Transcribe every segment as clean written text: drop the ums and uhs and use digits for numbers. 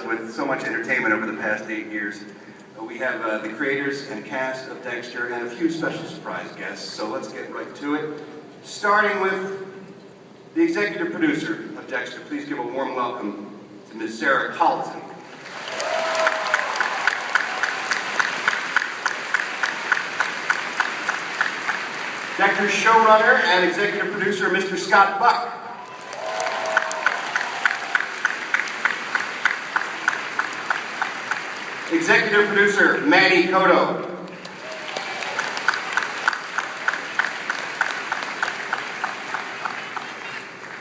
with so much entertainment over the past 8 years. We have the creators and cast of Dexter and a few special surprise guests, so let's get right to it. Starting with the executive producer of Dexter. Please give a warm welcome to Ms. Sarah Colleton. Dexter's showrunner and executive producer, Mr. Scott Buck. Executive producer, Manny Cotto.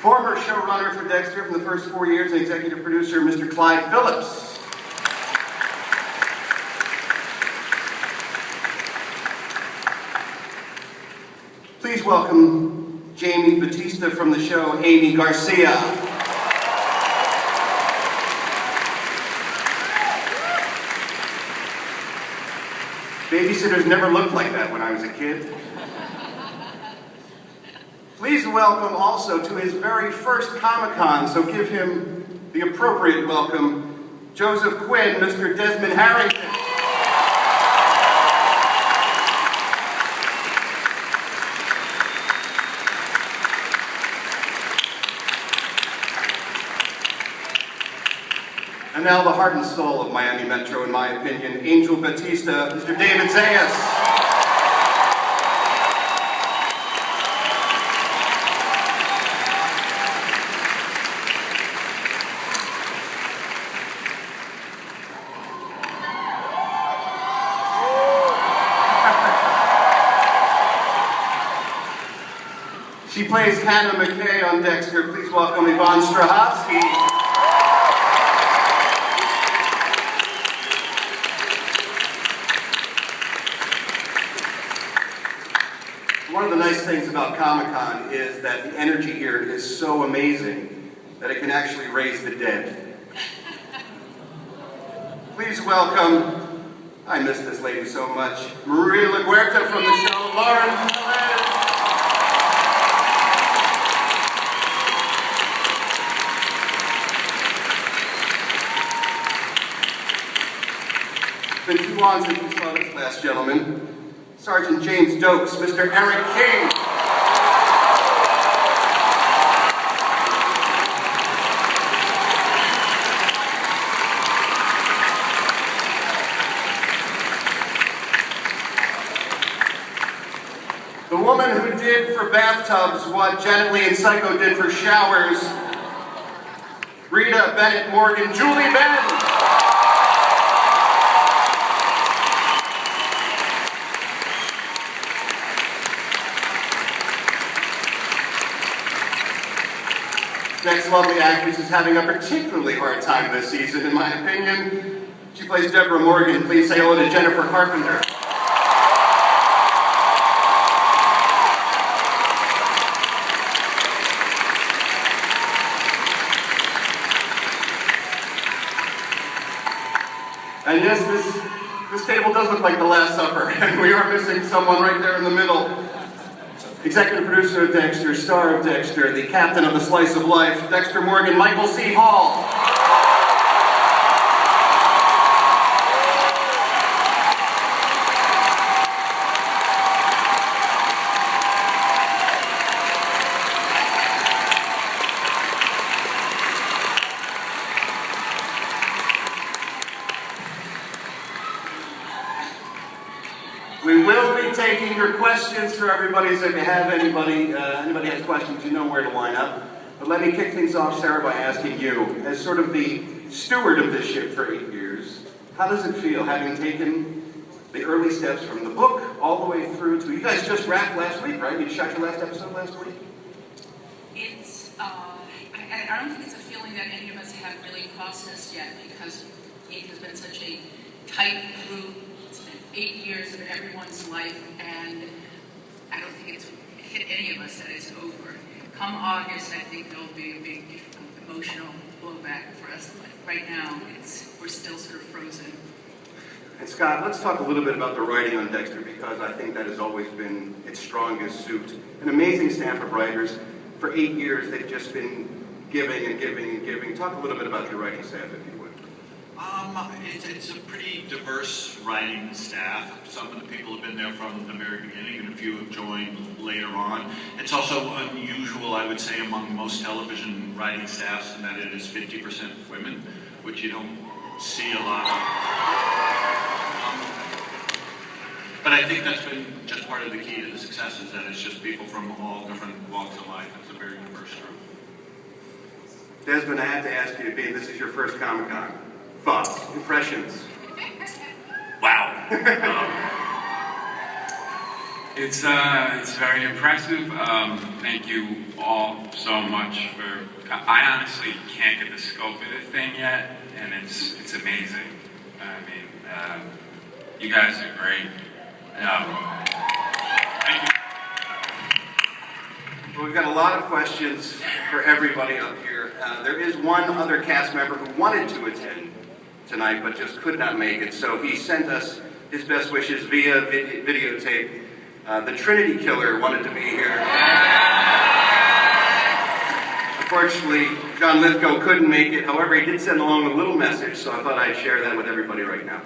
Former showrunner for Dexter from the first 4 years and executive producer, Mr. Clyde Phillips. Please welcome Jamie Batista from the show, Amy Garcia. Babysitters never looked like that when I was a kid. Please welcome also to his very first Comic-Con, so give him the appropriate welcome, Joseph Quinn, Mr. Desmond Harrington. And now the heart and soul of Miami Metro, in my opinion, Angel Batista, Mr. David Zayas. She plays Hannah McKay on Dexter. Please welcome Yvonne Strahovski. One of the nice things about Comic-Con is that the energy here is so amazing that it can actually raise the dead. Please welcome, I miss this lady so much, Maria LaGuerta from the show, Lauren Perez. It's been too long since we saw this last gentleman. Sergeant James Dokes, Mr. Eric King. The woman who did for bathtubs what Janet Leigh and Psycho did for showers, Rita Bennett Morgan, Julie Benn. Next lovely actress is having a particularly hard time this season, in my opinion. She plays Deborah Morgan. Please say hello to Jennifer Carpenter. And yes, this table does look like the Last Supper, and we are missing someone right there in the middle. Executive producer of Dexter, star of Dexter, the captain of the slice of life, Dexter Morgan, Michael C. Hall. We will be taking your questions for everybody, so if you have anybody has questions, you know where to line up. But let me kick things off, Sarah, by asking you, as sort of the steward of this ship for 8 years, how does it feel having taken the early steps from the book all the way through to, you guys just wrapped last week, right? You shot your last episode last week? It's, I don't think it's a feeling that any of us have really processed yet, because it has been such a tight group. 8 years of everyone's life, and I don't think it's hit any of us that it's over. Come August, I think there'll be a big emotional blowback for us. But right now, we're still sort of frozen. And Scott, let's talk a little bit about the writing on Dexter, because I think that has always been its strongest suit. An amazing staff of writers. For 8 years, they've just been giving and giving and giving. Talk a little bit about your writing staff, if you would. It's a pretty diverse writing staff. Some of the people have been there from the very beginning, and a few have joined later on. It's also unusual, I would say, among most television writing staffs in that it is 50% women, which you don't see a lot of. But I think that's been just part of the key to the success, is that it's just people from all different walks of life. It's a very diverse group. Desmond, I have to ask you, being this is your first Comic-Con, thoughts, impressions? Wow. It's very impressive. Thank you all so much for. I honestly can't get the scope of the thing yet, and it's amazing. I mean, you guys are great. Thank you. Well, we've got a lot of questions for everybody up here. There is one other cast member who wanted to attend tonight, but just could not make it. So he sent us his best wishes via videotape. The Trinity Killer wanted to be here. Unfortunately, John Lithgow couldn't make it. However, he did send along a little message, so I thought I'd share that with everybody right now.